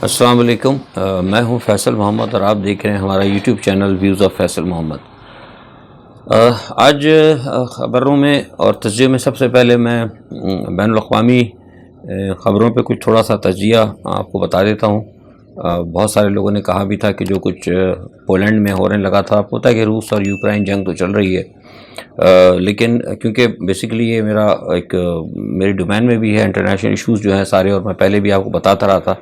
السلام علیکم، میں ہوں فیصل محمد اور آپ دیکھ رہے ہیں ہمارا YouTube channel views of Faisal Muhammad. آج خبروں میں اور تجزیے میں سب سے پہلے میں بین الاقوامی خبروں پہ کچھ تھوڑا سا تجزیہ آپ کو بتا دیتا ہوں۔ بہت سارے لوگوں نے کہا بھی تھا کہ جو کچھ پولینڈ میں ہونے لگا تھا، آپ کو پتہ ہے کہ روس اور یوکرائن جنگ تو چل رہی ہے، لیکن کیونکہ بیسیکلی یہ میری ڈومین میں بھی ہے انٹرنیشنل ایشوز جو ہیں سارے، اور میں پہلے بھی آپ کو بتاتا رہا تھا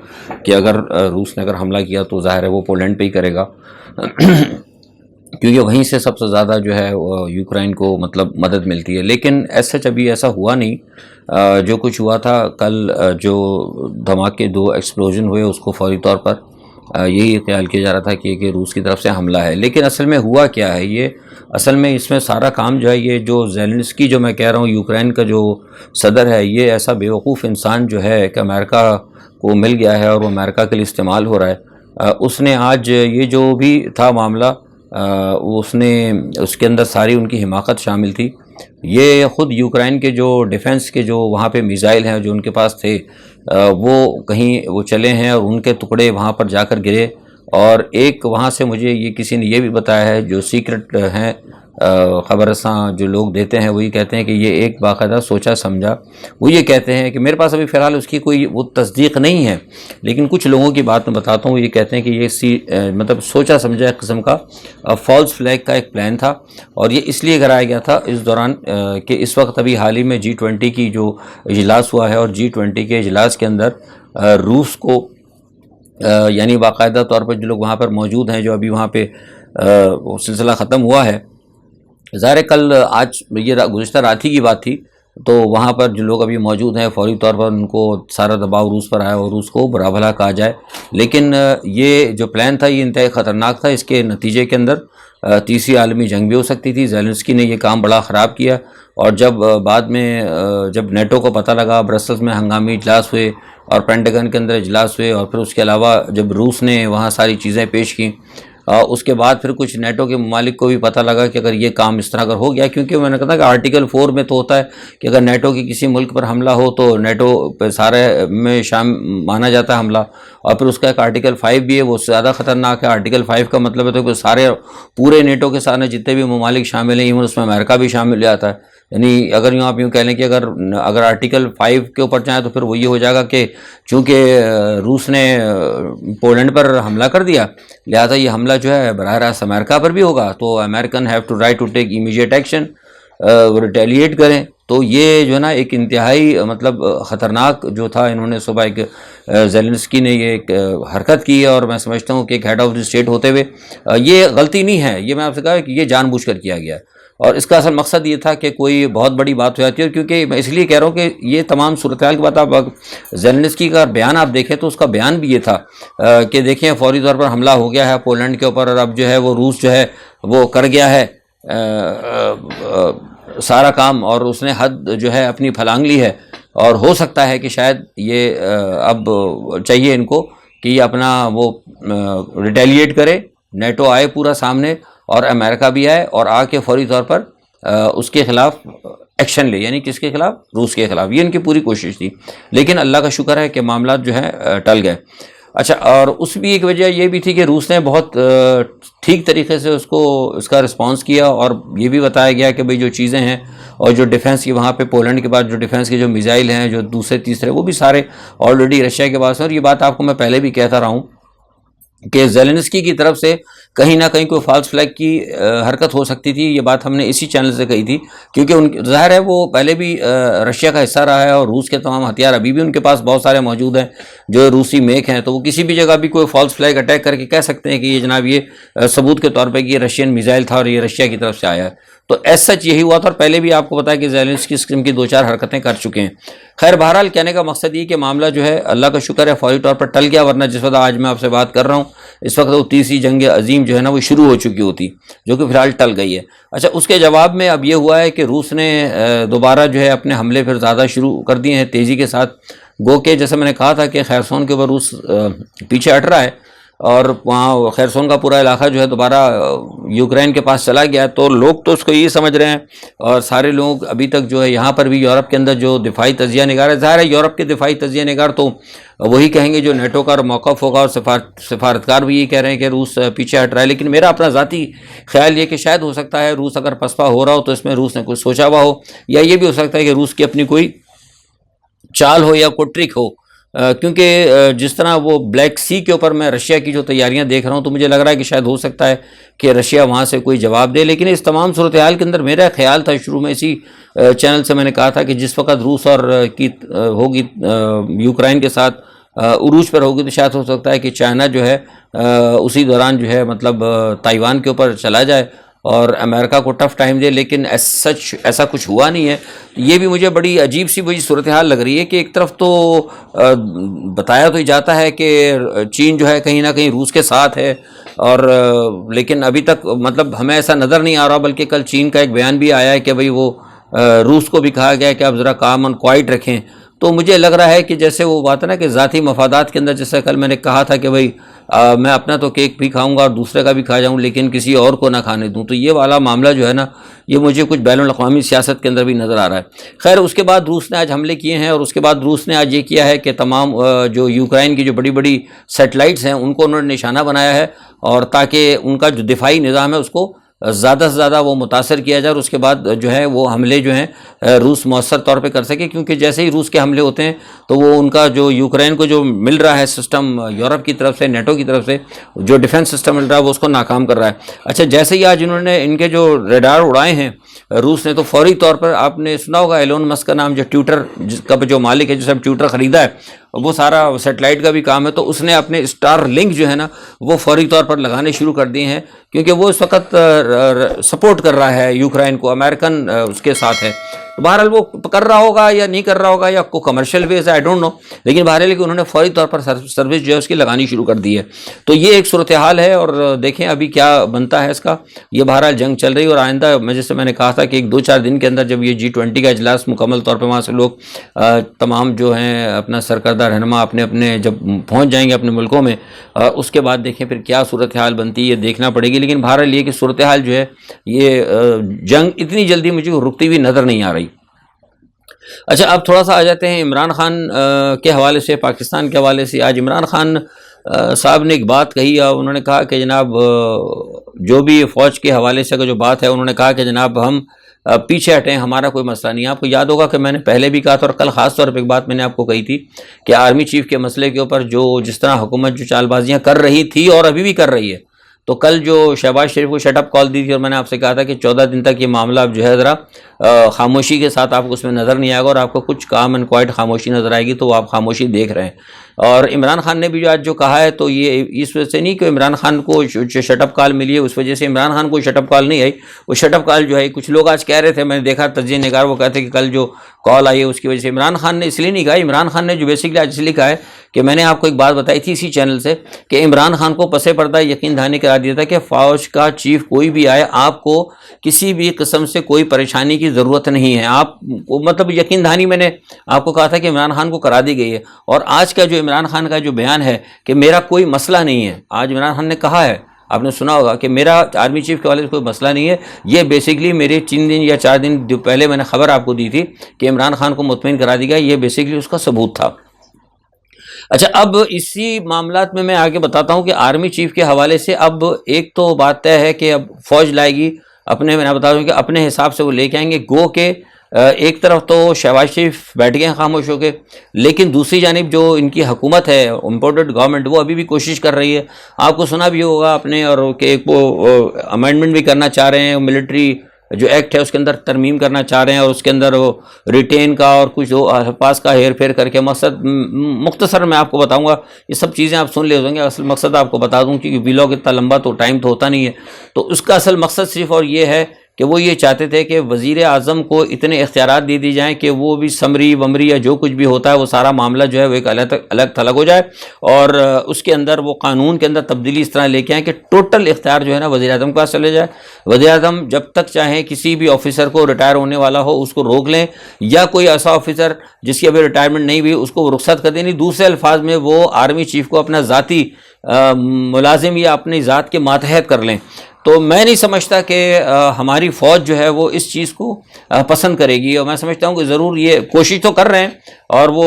کہ اگر روس نے حملہ کیا تو ظاہر ہے وہ پولینڈ پہ ہی کرے گا کیونکہ وہیں سے سب سے زیادہ جو ہے یوکرائن کو مدد ملتی ہے۔ لیکن سچ ابھی ایسا ہوا نہیں۔ جو کچھ ہوا تھا کل، جو دھماکے 2 ایکسپلوژن ہوئے، اس کو فوری طور پر یہی خیال کیا جا رہا تھا کہ روس کی طرف سے حملہ ہے، لیکن اصل میں ہوا کیا ہے؟ یہ اصل میں اس میں سارا کام جو ہے، یہ جو زیلنسکی جو میں کہہ رہا ہوں، یوکرائن کا جو صدر ہے، یہ ایسا بیوقوف انسان جو ہے کہ امریکہ کو مل گیا ہے اور وہ امریکہ کے لیے استعمال ہو رہا ہے۔ اس نے آج یہ جو بھی تھا معاملہ، اس کے اندر ساری ان کی حماقت شامل تھی۔ یہ خود یوکرائن کے جو ڈیفنس کے جو وہاں پہ میزائل ہیں جو ان کے پاس تھے، وہ چلے ہیں اور ان کے ٹکڑے وہاں پر جا کر گرے، اور ایک وہاں سے مجھے کسی نے یہ بھی بتایا ہے، جو سیکرٹ ہیں خبر رساں جو لوگ دیتے ہیں، وہی کہتے ہیں کہ یہ ایک باقاعدہ سوچا سمجھا، وہ یہ کہتے ہیں کہ میرے پاس ابھی فی الحال اس کی کوئی وہ تصدیق نہیں ہے، لیکن کچھ لوگوں کی بات میں بتاتا ہوں، وہ یہ کہتے ہیں کہ یہ سوچا سمجھا ایک قسم کا فالس فلیگ کا ایک پلان تھا، اور یہ اس لیے کرایا گیا تھا اس دوران کہ اس وقت ابھی حال ہی میں G20 کی جو اجلاس ہوا ہے، اور G20 کے اجلاس کے اندر روس کو یعنی باقاعدہ طور پر جو لوگ وہاں پر موجود ہیں، جو ابھی وہاں پہ سلسلہ ختم ہوا ہے، ظاہر آج یہ گزشتہ رات ہی کی بات تھی، تو وہاں پر جو لوگ ابھی موجود ہیں فوری طور پر ان کو سارا دباؤ روس پر آیا اور روس کو برا بھلا کہا جائے، لیکن یہ جو پلان تھا یہ انتہائی خطرناک تھا۔ اس کے نتیجے کے اندر تیسری عالمی جنگ بھی ہو سکتی تھی۔ زیلنسکی نے یہ کام بڑا خراب کیا، اور جب بعد میں جب نیٹو کو پتہ لگا، برسلز میں ہنگامی اجلاس ہوئے اور پینٹاگن کے اندر اجلاس ہوئے، اور پھر اس کے علاوہ جب روس نے وہاں ساری چیزیں پیش کیں، اس کے بعد پھر کچھ نیٹو کے ممالک کو بھی پتہ لگا کہ اگر یہ کام اس طرح ہو گیا، کیونکہ میں نے کہا کہ آرٹیکل 4 میں تو ہوتا ہے کہ اگر نیٹو کی کسی ملک پر حملہ ہو تو نیٹو پہ سارے میں مانا جاتا ہے حملہ، اور پھر اس کا ایک آرٹیکل 5 بھی ہے، وہ زیادہ خطرناک ہے۔ آرٹیکل 5 کا مطلب ہے تو کہ سارے پورے نیٹو کے سارے جتنے بھی ممالک شامل ہیں، ایون اس میں امریکہ بھی شامل ہو جاتا ہے۔ یعنی اگر آپ یوں کہہ لیں کہ اگر آرٹیکل 5 کے اوپر جائیں تو پھر وہ یہ ہو جائے گا کہ چونکہ روس نے پولینڈ پر حملہ کر دیا، لہذا یہ حملہ جو ہے براہ راست امریکہ پر بھی ہوگا، تو American have to right to take immediate action, retaliate کریں۔ تو یہ جو ہے نا ایک انتہائی خطرناک جو تھا، انہوں نے صبح زیلنسکی نے یہ ایک حرکت کی ہے، اور میں سمجھتا ہوں کہ ایک ہیڈ آف دی اسٹیٹ ہوتے ہوئے یہ غلطی نہیں ہے، یہ میں آپ سے کہا کہ یہ جان بوجھ کر کیا گیا ہے، اور اس کا اصل مقصد یہ تھا کہ کوئی بہت بڑی بات ہو جاتی ہے، کیونکہ میں اس لیے کہہ رہا ہوں کہ یہ تمام صورتحال کے بعد آپ زیلنسکی کا بیان آپ دیکھیں تو اس کا بیان بھی یہ تھا کہ دیکھیں فوری طور پر حملہ ہو گیا ہے پولینڈ کے اوپر، اور اب جو ہے وہ روس جو ہے وہ کر گیا ہے سارا کام، اور اس نے حد جو ہے اپنی پھلانگ لی ہے، اور ہو سکتا ہے کہ شاید یہ اب چاہیے ان کو کہ یہ اپنا وہ ریٹیلیٹ کرے، نیٹو آئے پورا سامنے، اور امریکہ بھی آئے اور آ کے فوری طور پر اس کے خلاف ایکشن لے، یعنی کس کے خلاف؟ روس کے خلاف۔ یہ ان کی پوری کوشش تھی، لیکن اللہ کا شکر ہے کہ معاملات جو ہیں ٹل گئے۔ اچھا، اور اس بھی ایک وجہ یہ بھی تھی کہ روس نے بہت ٹھیک طریقے سے اس کا رسپانس کیا، اور یہ بھی بتایا گیا کہ بھئی جو چیزیں ہیں اور جو ڈیفنس کی وہاں پہ پولینڈ کے بعد جو ڈیفنس کے جو میزائل ہیں جو دوسرے تیسرے، وہ بھی سارے آلریڈی رشیا کے پاس ہیں، اور یہ بات آپ کو میں پہلے بھی کہتا رہا ہوں کہ زیلنسکی کی طرف سے کہیں نہ کہیں کوئی فالس فلیگ کی حرکت ہو سکتی تھی۔ یہ بات ہم نے اسی چینل سے کہی تھی، کیونکہ ظاہر ہے وہ پہلے بھی رشیا کا حصہ رہا ہے، اور روس کے تمام ہتھیار ابھی بھی ان کے پاس بہت سارے موجود ہیں جو روسی میک ہیں، تو وہ کسی بھی جگہ بھی کوئی فالس فلیگ اٹیک کر کے کہہ سکتے ہیں کہ یہ جناب یہ ثبوت کے طور پہ کہ یہ رشین میزائل تھا اور یہ رشیا کی طرف سے آیا ہے۔ تو ایز سچ یہی ہوا تھا، اور پہلے بھی آپ کو پتا ہے کہ زیلنسکی اس قسم کی 2-4 حرکتیں کر چکے ہیں۔ خیر، بہرحال کہنے کا مقصد یہ کہ معاملہ جو ہے اللہ کا شکر ہے فوری طور پر ٹل گیا، ورنہ جس وقت آج میں آپ سے بات کر رہا ہوں اس وقت وہ تیسری جنگ عظیم جو ہے نا وہ شروع ہو چکی ہوتی، جو کہ فی الحال ٹل گئی ہے۔ اچھا، اس کے جواب میں اب یہ ہوا ہے کہ روس نے دوبارہ جو ہے اپنے حملے پھر زیادہ شروع کر دیے ہیں تیزی کے ساتھ، گو کہ جیسے میں نے کہا تھا کہ خیرسون کے اوپر روس پیچھے ہٹ رہا ہے، اور وہاں خیرسون کا پورا علاقہ جو ہے دوبارہ یوکرین کے پاس چلا گیا، تو لوگ تو اس کو یہ سمجھ رہے ہیں، اور سارے لوگ ابھی تک جو ہے یہاں پر بھی یورپ کے اندر جو دفاعی تجزیہ نگار ہے، ظاہر ہے یورپ کے دفاعی تجزیہ نگار تو وہی کہیں گے جو نیٹو کا موقف ہوگا، اور سفارتکار بھی یہ کہہ رہے ہیں کہ روس پیچھے ہٹ رہا ہے، لیکن میرا اپنا ذاتی خیال یہ کہ شاید ہو سکتا ہے روس اگر پسپا ہو رہا ہو تو اس میں روس نے کچھ سوچا ہوا ہو، یا یہ بھی ہو سکتا ہے کہ روس کی اپنی کوئی چال ہو یا کوئی ٹرک ہو، کیونکہ جس طرح وہ بلیک سی کے اوپر میں رشیا کی جو تیاریاں دیکھ رہا ہوں تو مجھے لگ رہا ہے کہ شاید ہو سکتا ہے کہ رشیا وہاں سے کوئی جواب دے، لیکن اس تمام صورتحال کے اندر میرا خیال تھا، شروع میں اسی چینل سے میں نے کہا تھا کہ جس وقت روس اور کی ہوگی یوکرائن کے ساتھ عروج پر ہوگی، تو شاید ہو سکتا ہے کہ چائنا جو ہے اسی دوران جو ہے مطلب تائیوان کے اوپر چلا جائے اور امریکہ کو ٹف ٹائم دے، لیکن ایسا کچھ ہوا نہیں ہے۔ یہ بھی مجھے بڑی عجیب سی وہی صورتحال لگ رہی ہے کہ ایک طرف تو بتایا تو جاتا ہے کہ چین جو ہے کہیں نہ کہیں روس کے ساتھ ہے، اور لیکن ابھی تک مطلب ہمیں ایسا نظر نہیں آ رہا، بلکہ کل چین کا ایک بیان بھی آیا ہے کہ بھئی وہ روس کو بھی کہا گیا ہے کہ آپ ذرا کام آن کوائٹ رکھیں۔ تو مجھے لگ رہا ہے کہ جیسے وہ بات ہے نا کہ ذاتی مفادات کے اندر، جیسے کل میں نے کہا تھا کہ بھئی میں اپنا تو کیک بھی کھاؤں گا اور دوسرے کا بھی کھا جاؤں، لیکن کسی اور کو نہ کھانے دوں، تو یہ والا معاملہ جو ہے نا یہ مجھے کچھ بین الاقوامی سیاست کے اندر بھی نظر آ رہا ہے۔ خیر اس کے بعد روس نے آج حملے کیے ہیں، اور اس کے بعد روس نے آج یہ کیا ہے کہ تمام جو یوکرائن کی جو بڑی بڑی سیٹلائٹس ہیں ان کو انہوں نے نشانہ بنایا ہے، اور تاکہ ان کا جو دفاعی نظام ہے اس کو زیادہ سے زیادہ وہ متاثر کیا جائے، اور اس کے بعد جو ہے وہ حملے جو ہیں روس مؤثر طور پہ کر سکے، کیونکہ جیسے ہی روس کے حملے ہوتے ہیں تو وہ ان کا جو یوکرین کو جو مل رہا ہے سسٹم یورپ کی طرف سے، نیٹو کی طرف سے جو ڈیفنس سسٹم مل رہا ہے وہ اس کو ناکام کر رہا ہے۔ اچھا جیسے ہی آج انہوں نے ان کے جو ریڈار اڑائے ہیں روس نے، تو فوری طور پر آپ نے سنا ہوگا ایلون مسک کا نام، جو ٹویٹر کا جو مالک ہے، جسے ٹویٹر خریدا ہے، وہ سارا سیٹلائٹ کا بھی کام ہے، تو اس نے اپنے اسٹار لنک جو ہے نا وہ فوری طور پر لگانے شروع کر دیے ہیں، کیونکہ وہ اس وقت سپورٹ کر رہا ہے یوکرائن کو، امریکن اس کے ساتھ ہے۔ بہرحال وہ کر رہا ہوگا یا نہیں کر رہا ہوگا، یا کوئی کمرشل ویز ہے، آئی ڈونٹ نو، لیکن بہرحال کہ انہوں نے فوری طور پر سروس جو ہے اس کی لگانی شروع کر دی ہے۔ تو یہ ایک صورتحال ہے، اور دیکھیں ابھی کیا بنتا ہے اس کا۔ یہ بہرحال جنگ چل رہی ہے، اور آئندہ جیسے میں نے کہا تھا کہ ایک 2-4 دن کے اندر جب یہ G20 کا اجلاس مکمل طور پہ وہاں سے لوگ تمام جو ہیں اپنا سرکردہ رہنما اپنے جب پہنچ جائیں گے اپنے ملکوں میں، اس کے بعد دیکھیں پھر کیا صورتحال بنتی ہے، یہ دیکھنا پڑے گی۔ لیکن بہرحال یہ کہ صورتحال جو ہے یہ جنگ اتنی جلدی مجھے رکتی ہوئی نظر نہیں آ رہی۔ اچھا اب تھوڑا سا آ جاتے ہیں عمران خان کے حوالے سے، پاکستان کے حوالے سے۔ آج عمران خان صاحب نے ایک بات کہی، انہوں نے کہا کہ جناب جو بھی فوج کے حوالے سے جو بات ہے، انہوں نے کہا کہ جناب ہم پیچھے ہٹیں، ہمارا کوئی مسئلہ نہیں ہے۔ آپ کو یاد ہوگا کہ میں نے پہلے بھی کہا تھا، اور کل خاص طور پہ ایک بات میں نے آپ کو کہی تھی کہ آرمی چیف کے مسئلے کے اوپر جس طرح حکومت جو چال بازیاں کر رہی تھی اور ابھی بھی کر رہی ہے، تو کل جو شہباز شریف کو شٹ اپ کال دی تھی، اور میں نے آپ سے کہا تھا کہ 14 دن تک یہ معاملہ اب جو ہے ذرا خاموشی کے ساتھ آپ کو اس میں نظر نہیں آئے گا، اور آپ کو کچھ کام اینڈ کوائٹ خاموشی نظر آئے گی، تو وہ آپ خاموشی دیکھ رہے ہیں۔ اور عمران خان نے بھی آج جو کہا ہے، تو یہ اس وجہ سے نہیں کہ عمران خان کو شٹ اپ کال ملی ہے، اس وجہ سے عمران خان کو شٹ اپ کال نہیں آئی۔ وہ شٹ اپ کال جو ہے کچھ لوگ آج کہہ رہے تھے، میں نے دیکھا تجزیہ نگار وہ کہتے ہیں کہ کل جو کال آئی ہے اس کی وجہ سے عمران خان نے اس لیے نہیں کہا۔ عمران خان نے جو بیسکلی آج اس لیے کہا ہے کہ میں نے آپ کو ایک بات بتائی تھی اسی چینل سے کہ عمران خان کو پسے پردہ یقین دہانی کرا دیا تھا کہ فوج کا چیف کوئی بھی آئے، آپ کو کسی بھی قسم سے کوئی پریشانی کی ضرورت نہیں ہے۔ آپ مطلب یقین دہانی میں نے آپ کو کہا تھا کہ عمران خان کو کرا دی گئی ہے۔ اور آج کا جو عمران خان کا جو بیان ہے کہ میرا کوئی مسئلہ نہیں ہے، آج عمران خان نے کہا ہے، آپ نے سنا ہوگا کہ میرا آرمی چیف کے حوالے سے کوئی مسئلہ نہیں ہے، یہ بیسکلی میرے 3 دن یا 4 دن جو پہلے میں نے خبر آپ کو دی تھی کہ عمران خان کو مطمئن کرا دی گیا، یہ بیسکلی اس کا ثبوت تھا۔ اچھا اب اسی معاملات میں آگے بتاتا ہوں کہ آرمی چیف کے حوالے سے اب ایک تو بات طے ہے کہ اب فوج لائے گی میں بتا دوں کہ اپنے حساب سے وہ لے کے آئیں گے، گو کہ ایک طرف تو شہباز شریف بیٹھ گئے ہیں خاموش ہو کے، لیکن دوسری جانب جو ان کی حکومت ہے امپورٹڈ گورنمنٹ، وہ ابھی بھی کوشش کر رہی ہے۔ آپ کو سنا بھی ہوگا اپنے، اور کہ ایک وہ امینڈمنٹ بھی کرنا چاہ رہے ہیں، ملٹری جو ایکٹ ہے اس کے اندر ترمیم کرنا چاہ رہے ہیں، اور اس کے اندر وہ ریٹین کا اور کچھ پاس کا ہیر پھیر کر کے مقصد مختصر میں آپ کو بتاؤں گا، یہ سب چیزیں آپ سن لے ہوں گے، اصل مقصد آپ کو بتا دوں کیونکہ ویلاگ اتنا لمبا تو ٹائم تو ہوتا نہیں ہے۔ تو اس کا اصل مقصد صرف اور یہ ہے کہ وہ یہ چاہتے تھے کہ وزیر اعظم کو اتنے اختیارات دے دی جائیں کہ وہ بھی سمری ومری یا جو کچھ بھی ہوتا ہے وہ سارا معاملہ جو ہے وہ ایک الگ تھلگ ہو جائے، اور اس کے اندر وہ قانون کے اندر تبدیلی اس طرح لے کے آئیں کہ ٹوٹل اختیار جو ہے نا وزیر اعظم کے پاس چلے جائے۔ وزیر اعظم جب تک چاہیں کسی بھی آفیسر کو ریٹائر ہونے والا ہو اس کو روک لیں، یا کوئی ایسا آفیسر جس کی ابھی ریٹائرمنٹ نہیں ہوئی اس کو رخصت کر دیں، دوسرے الفاظ میں وہ آرمی چیف کو اپنا ذاتی ملازم یا اپنی ذات کے ماتحت کر لیں. تو میں نہیں سمجھتا کہ ہماری فوج جو ہے وہ اس چیز کو پسند کرے گی، اور میں سمجھتا ہوں کہ ضرور یہ کوشش تو کر رہے ہیں، اور وہ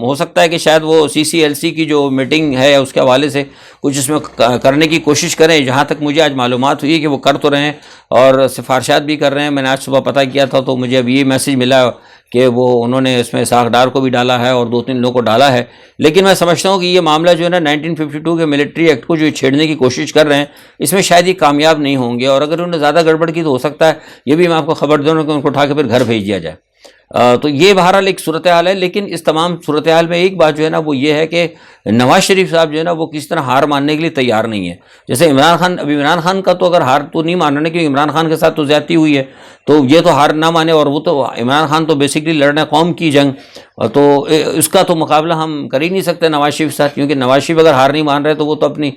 ہو سکتا ہے کہ شاید وہ CCLC کی جو میٹنگ ہے اس کے حوالے سے کچھ اس میں کرنے کی کوشش کریں. جہاں تک مجھے آج معلومات ہوئی کہ وہ کر تو رہے ہیں اور سفارشات بھی کر رہے ہیں. میں نے آج صبح پتہ کیا تھا تو مجھے اب یہ میسج ملا کہ وہ انہوں نے اس میں اسحاق ڈار کو بھی ڈالا ہے اور 2-3 لوگوں کو ڈالا ہے. لیکن میں سمجھتا ہوں کہ یہ معاملہ جو ہے نا 1952 کے ملٹری ایکٹ کو جو چھیڑنے کی کوشش کر رہے ہیں، اس میں شاید یہ کامیاب نہیں ہوں گے، اور اگر انہوں نے زیادہ گڑبڑ کی تو ہو سکتا ہے یہ بھی میں آپ کو خبر دوں کہ ان کو اٹھا کے پھر گھر بھیج دیا جائے. تو یہ بہرحال ایک صورتحال ہے. لیکن اس تمام صورتحال میں ایک بات جو ہے نا وہ یہ ہے کہ نواز شریف صاحب جو ہے نا وہ کس طرح ہار ماننے کے لیے تیار نہیں ہے. جیسے عمران خان کا تو اگر ہار تو نہیں ماننا، کیونکہ عمران خان کے ساتھ تو زیادتی ہوئی ہے، تو یہ تو ہار نہ مانے. اور وہ تو عمران خان تو بیسکلی لڑ رہے ہیں قوم کی جنگ، تو اس کا تو مقابلہ ہم کر ہی نہیں سکتے نواز شریف کے ساتھ، کیونکہ نواز شریف اگر ہار نہیں مان رہے تو وہ تو اپنی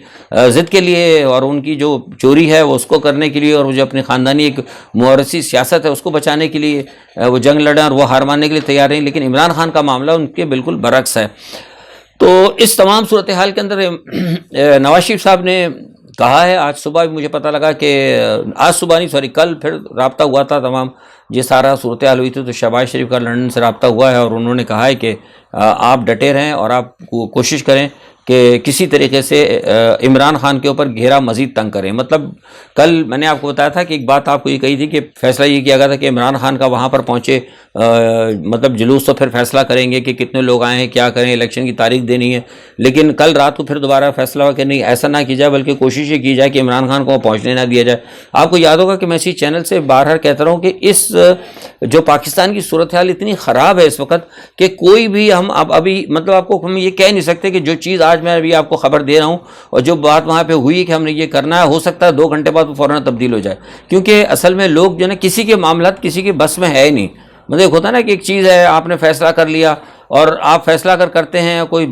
ضد کے لیے اور ان کی جو چوری ہے وہ اس کو کرنے کے لیے، اور وہ جو اپنی خاندانی ایک موروثی سیاست ہے اس کو بچانے کے لیے وہ جنگ لڑیں، اور وہ ہار ماننے کے لیے تیار نہیں. لیکن عمران خان کا معاملہ ان کے بالکل برعکس ہے. تو اس تمام صورتحال کے اندر نواز شریف صاحب نے کہا ہے، آج صبح بھی مجھے پتہ لگا کہ آج صبح نہیں سوری کل پھر رابطہ ہوا تھا تمام، یہ سارا صورتحال ہوئی تھی تو شہباز شریف کا لندن سے رابطہ ہوا ہے، اور انہوں نے کہا ہے کہ آپ ڈٹے رہیں اور آپ کوشش کریں کہ کسی طریقے سے عمران خان کے اوپر گھیرا مزید تنگ کریں. مطلب کل میں نے آپ کو بتایا تھا کہ ایک بات آپ کو یہ کہی تھی کہ فیصلہ یہ کیا گیا تھا کہ عمران خان کا وہاں پر پہنچے مطلب جلوس تو پھر فیصلہ کریں گے کہ کتنے لوگ آئے ہیں، کیا کریں، الیکشن کی تاریخ دینی ہے. لیکن کل رات کو پھر دوبارہ فیصلہ ہوا کہ نہیں ایسا نہ کی جائے، بلکہ کوشش یہ کی جائے کہ عمران خان کو پہنچنے نہ دیا جائے. آپ کو یاد ہوگا کہ میں اسی چینل سے بار کہتا رہا ہوں کہ اس جو پاکستان کی صورتحال اتنی خراب ہے اس وقت کہ کوئی بھی ہم ابھی مطلب آپ کو ہم یہ کہہ نہیں سکتے کہ جو چیز آج میں ابھی آپ کو خبر دے رہا ہوں اور جو بات وہاں پہ ہوئی کہ ہم نے یہ کرنا ہے، ہو سکتا ہے 2 گھنٹے بعد وہ فوراً تبدیل ہو جائے. کیونکہ اصل میں لوگ جو ہے نا کسی کے معاملات کسی کے بس میں ہے ہی نہیں. مطلب ہوتا ہے نا کہ ایک چیز ہے آپ نے فیصلہ کر لیا، اور آپ فیصلہ اگر کرتے ہیں کوئی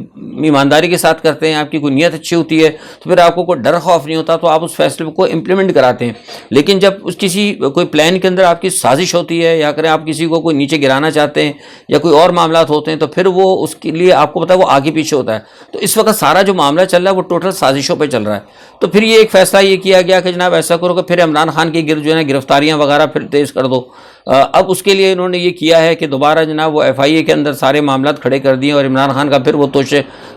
ایمانداری کے ساتھ کرتے ہیں، آپ کی کوئی نیت اچھی ہوتی ہے تو پھر آپ کو کوئی ڈر خوف نہیں ہوتا، تو آپ اس فیصلے کو امپلیمنٹ کراتے ہیں. لیکن جب اس کسی کوئی پلان کے اندر آپ کی سازش ہوتی ہے، یا کریں آپ کسی کو کوئی نیچے گرانا چاہتے ہیں یا کوئی اور معاملات ہوتے ہیں، تو پھر وہ اس کے لیے آپ کو پتہ ہے وہ آگے پیچھے ہوتا ہے. تو اس وقت سارا جو معاملہ چل رہا ہے وہ ٹوٹل سازشوں پہ چل رہا ہے. تو پھر یہ ایک فیصلہ یہ کیا گیا کہ جناب ایسا کرو کہ پھر عمران خان کے گرد جو ہے نا گرفتاریاں وغیرہ پھر تیز کر دو. اب اس کے لیے انہوں نے یہ کیا ہے کہ دوبارہ جناب وہ FIA کے اندر سارے معاملات کھڑے کر دیے، اور عمران خان کا پھر وہ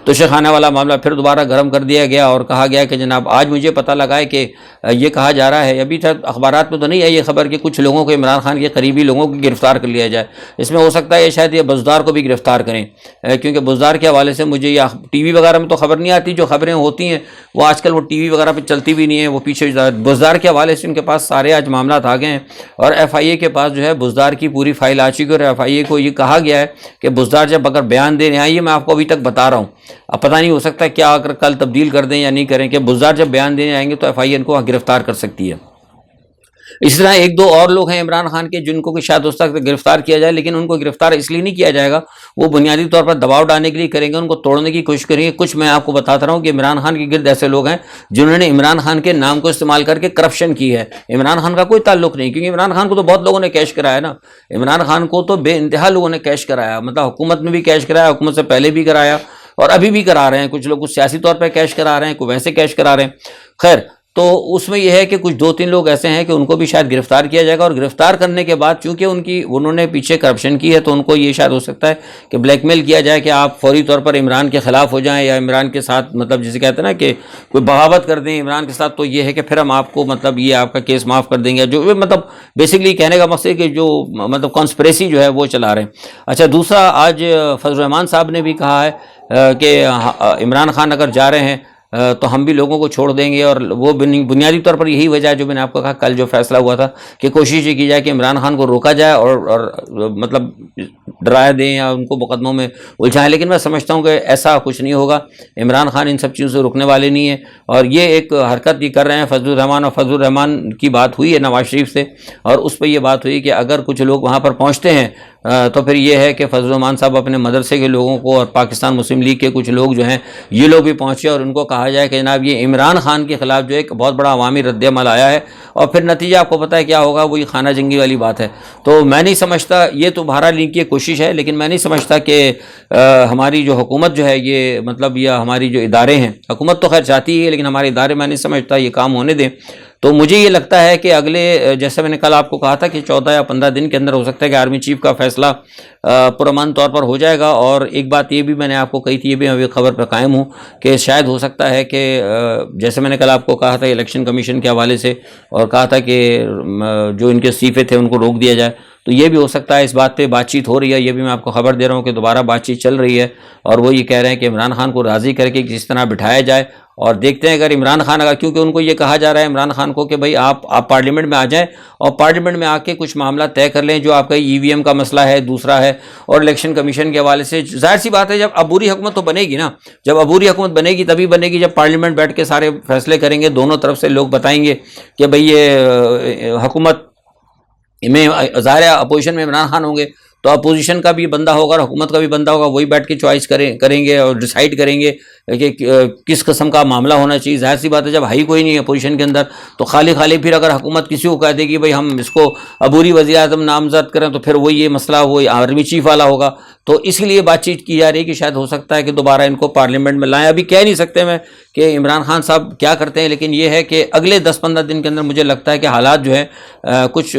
توشے خانے والا معاملہ پھر دوبارہ گرم کر دیا گیا، اور کہا گیا کہ جناب آج مجھے پتہ لگا ہے کہ یہ کہا جا رہا ہے، ابھی تک اخبارات میں تو نہیں ہے یہ خبر کہ کچھ لوگوں کو عمران خان کے قریبی لوگوں کو گرفتار کر لیا جائے. اس میں ہو سکتا ہے شاید یہ بزدار کو بھی گرفتار کریں، کیونکہ بزدار کے حوالے سے مجھے یہ ٹی وی وغیرہ میں تو خبر نہیں آتی، جو خبریں ہوتی ہیں وہ آج کل وہ ٹی وی وغیرہ پہ چلتی بھی نہیں ہیں، وہ پیچھے بزدار کے حوالے سے ان کے پاس سارے آج معاملات آ گئے ہیں، اور FIA کے پاس جو ہے بزدار کی پوری فائل آ چکی ہے. اور FIA کو یہ کہا گیا ہے کہ بزدار جب اگر بیان دینے آئیے، میں آپ کو ابھی تک بتا رہا ہوں، اب پتہ نہیں ہو سکتا کیا اگر کل تبدیل کر دیں یا نہیں کریں، کہ بزدار جب بیان دینے آئیں گے تو FIA ان کو گرفتار کر سکتی ہے. اس طرح 1-2 اور لوگ ہیں عمران خان کے جن کو کہ شاید اس تک گرفتار کیا جائے، لیکن ان کو گرفتار اس لیے نہیں کیا جائے گا، وہ بنیادی طور پر دباؤ ڈالنے کے لیے کریں گے، ان کو توڑنے کی کوشش کریں گے. کچھ میں آپ کو بتاتا رہا ہوں کہ عمران خان کے گرد ایسے لوگ ہیں جنہوں نے عمران خان کے نام کو استعمال کر کے کرپشن کی ہے. عمران خان کا کوئی تعلق نہیں، کیونکہ عمران خان کو تو بہت لوگوں نے کیش کرایا نا. عمران خان کو تو بے انتہا لوگوں نے کیش کرایا، مطلب حکومت میں بھی کیش کرایا، حکومت سے پہلے بھی کرایا، اور ابھی بھی کرا رہے ہیں. کچھ لوگ کچھ سیاسی طور پہ کیش کرا رہے ہیں، کوئی ویسے کیش کرا رہے ہیں. خیر، تو اس میں یہ ہے کہ کچھ 2-3 لوگ ایسے ہیں کہ ان کو بھی شاید گرفتار کیا جائے گا، اور گرفتار کرنے کے بعد چونکہ انہوں نے پیچھے کرپشن کی ہے، تو ان کو یہ شاید ہو سکتا ہے کہ بلیک میل کیا جائے کہ آپ فوری طور پر عمران کے خلاف ہو جائیں، یا عمران کے ساتھ مطلب جسے کہتے ہیں نا کہ کوئی بغاوت کر دیں عمران کے ساتھ. تو یہ ہے کہ پھر ہم آپ کو مطلب یہ آپ کا کیس معاف کر دیں گے، جو مطلب بیسکلی کہنے کا مقصد ہے کہ جو مطلب کانسپریسی جو ہے وہ چلا رہے ہیں. اچھا، دوسرا آج فضل الرحمان صاحب نے بھی کہا ہے کہ عمران خان اگر جا رہے ہیں تو ہم بھی لوگوں کو چھوڑ دیں گے، اور وہ بنیادی طور پر یہی وجہ ہے جو میں نے آپ کو کہا کل جو فیصلہ ہوا تھا کہ کوشش یہ کی جائے کہ عمران خان کو روکا جائے اور مطلب ڈرایا دیں یا ان کو مقدموں میں الجھائیں. لیکن میں سمجھتا ہوں کہ ایسا کچھ نہیں ہوگا. عمران خان ان سب چیزوں سے رکنے والے نہیں ہیں، اور یہ ایک حرکت یہ کر رہے ہیں فضل الرحمان، اور فضل الرحمان کی بات ہوئی ہے نواز شریف سے، اور اس پہ یہ بات ہوئی کہ اگر کچھ لوگ وہاں پر پہنچتے ہیں تو پھر یہ ہے کہ فضل الرحمان صاحب اپنے مدرسے کے لوگوں کو اور پاکستان مسلم لیگ کے کچھ لوگ جو ہیں یہ لوگ بھی پہنچے اور ان کو کہا جائے کہ جناب یہ عمران خان کے خلاف جو ایک بہت بڑا عوامی رد عمل آیا ہے، اور پھر نتیجہ آپ کو پتہ ہے کیا ہوگا، وہی خانہ جنگی والی بات ہے۔ تو میں نہیں سمجھتا، یہ تو بہرحال لیگ کی کوشش ہے، لیکن میں نہیں سمجھتا کہ ہماری جو حکومت جو ہے یہ مطلب یا ہماری جو ادارے ہیں، حکومت تو خیر چاہتی ہے لیکن ہمارے ادارے میں نہیں سمجھتا یہ کام ہونے دیں۔ تو مجھے یہ لگتا ہے کہ اگلے، جیسے میں نے کل آپ کو کہا تھا کہ 14 یا 15 دن کے اندر ہو سکتا ہے کہ آرمی چیف کا فیصلہ پرامن طور پر ہو جائے گا۔ اور ایک بات یہ بھی میں نے آپ کو کہی تھی، یہ بھی ابھی خبر پر قائم ہوں کہ شاید ہو سکتا ہے کہ جیسے میں نے کل آپ کو کہا تھا الیکشن کمیشن کے حوالے سے، اور کہا تھا کہ جو ان کے استعفے تھے ان کو روک دیا جائے، تو یہ بھی ہو سکتا ہے۔ اس بات پہ بات چیت ہو رہی ہے، یہ بھی میں آپ کو خبر دے رہا ہوں کہ دوبارہ بات چیت چل رہی ہے، اور وہ یہ کہہ رہے ہیں کہ عمران خان کو راضی کر کے کس طرح بٹھایا جائے، اور دیکھتے ہیں اگر عمران خان کیونکہ ان کو یہ کہا جا رہا ہے عمران خان کو کہ بھائی آپ پارلیمنٹ میں آ جائیں اور پارلیمنٹ میں آ کے کچھ معاملہ طے کر لیں، جو آپ کا ای وی ایم کا مسئلہ ہے دوسرا ہے، اور الیکشن کمیشن کے حوالے سے ظاہر سی بات ہے جب عبوری حکومت تو بنے گی نا، جب عبوری حکومت بنے گی تبھی بنے گی جب پارلیمنٹ بیٹھ کے سارے فیصلے کریں گے، دونوں طرف سے لوگ بتائیں گے کہ بھئی یہ حکومت میں ظاہر ہے اپوزیشن میں عمران خان ہوں گے تو اپوزیشن کا بھی بندہ ہوگا اور حکومت کا بھی بندہ ہوگا، وہی بیٹھ کے چوائس کریں گے اور ڈیسائیڈ کریں گے کہ کس قسم کا معاملہ ہونا چاہیے۔ ظاہر سی بات ہے جب ہائی کوئی نہیں ہے اپوزیشن کے اندر تو خالی پھر اگر حکومت کسی کو کہہ دے گی بھائی ہم اس کو عبوری وزیر اعظم نامزد کریں تو پھر وہی یہ مسئلہ وہی آرمی چیف والا ہوگا۔ تو اس لیے بات چیت کی جا رہی ہے کہ شاید ہو سکتا ہے کہ دوبارہ ان کو پارلیمنٹ میں لائیں۔ ابھی کہہ نہیں سکتے میں کہ عمران خان صاحب کیا کرتے ہیں، لیکن یہ ہے کہ اگلے 10-15 دن کے اندر مجھے لگتا ہے کہ حالات جو ہے کچھ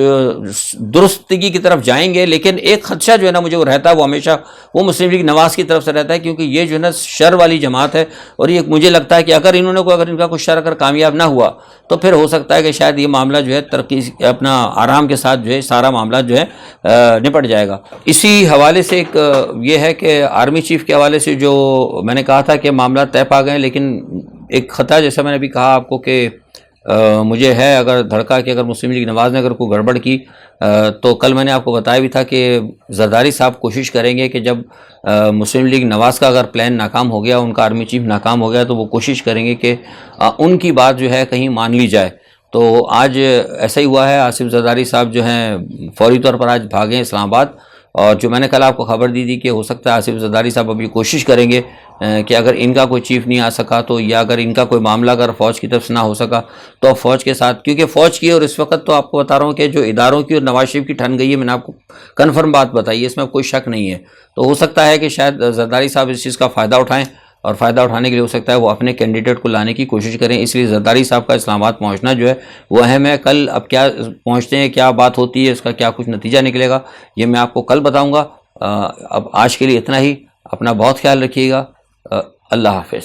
درستگی کی طرف جائیں گے، لیکن ایک خدشہ جو ہے نا مجھے وہ رہتا ہے، وہ ہمیشہ وہ مسلم لیگ نواز کی طرف سے رہتا ہے، کیونکہ یہ جو ہے نا شر والی جماعت ہے، اور یہ مجھے لگتا ہے کہ اگر ان کا کوئی شر اگر کامیاب نہ ہوا تو پھر ہو سکتا ہے کہ شاید یہ معاملہ جو ہے ترقی اپنا آرام کے ساتھ جو ہے سارا معاملہ جو ہے نپٹ جائے گا۔ اسی حوالے سے ایک یہ ہے کہ آرمی چیف کے حوالے سے جو میں نے کہا تھا کہ معاملہ طے پا گئے، لیکن ایک خطہ جیسا میں نے ابھی کہا آپ کو کہ مجھے ہے اگر دھڑکا کہ اگر مسلم لیگ نواز نے اگر کوئی گڑبڑ کی تو کل میں نے آپ کو بتایا بھی تھا کہ زرداری صاحب کوشش کریں گے کہ جب مسلم لیگ نواز کا اگر پلان ناکام ہو گیا، ان کا آرمی چیف ناکام ہو گیا، تو وہ کوشش کریں گے کہ ان کی بات جو ہے کہیں مان لی جائے۔ تو آج ایسا ہی ہوا ہے، آصف زرداری صاحب جو ہیں فوری طور پر آج بھاگے اسلام آباد، اور جو میں نے کل آپ کو خبر دی تھی کہ ہو سکتا ہے آصف زرداری صاحب ابھی کوشش کریں گے کہ اگر ان کا کوئی چیف نہیں آ سکا تو، یا اگر ان کا کوئی معاملہ اگر فوج کی طرف سے نہ ہو سکا تو فوج کے ساتھ، کیونکہ فوج کی اور اس وقت تو آپ کو بتا رہا ہوں کہ جو اداروں کی اور نواز شریف کی ٹھن گئی ہے، میں نے آپ کو کنفرم بات بتائی ہے، اس میں کوئی شک نہیں ہے۔ تو ہو سکتا ہے کہ شاید زرداری صاحب اس چیز کا فائدہ اٹھائیں، اور فائدہ اٹھانے کے لیے ہو سکتا ہے وہ اپنے کینڈیڈیٹ کو لانے کی کوشش کریں، اس لیے زرداری صاحب کا اسلام آباد پہنچنا جو ہے وہ اہم ہے۔ کل اب کیا پہنچتے ہیں، کیا بات ہوتی ہے، اس کا کیا کچھ نتیجہ نکلے گا، یہ میں آپ کو کل بتاؤں گا۔ اب آج کے لیے اتنا ہی، اپنا بہت خیال رکھیے گا، اللہ حافظ۔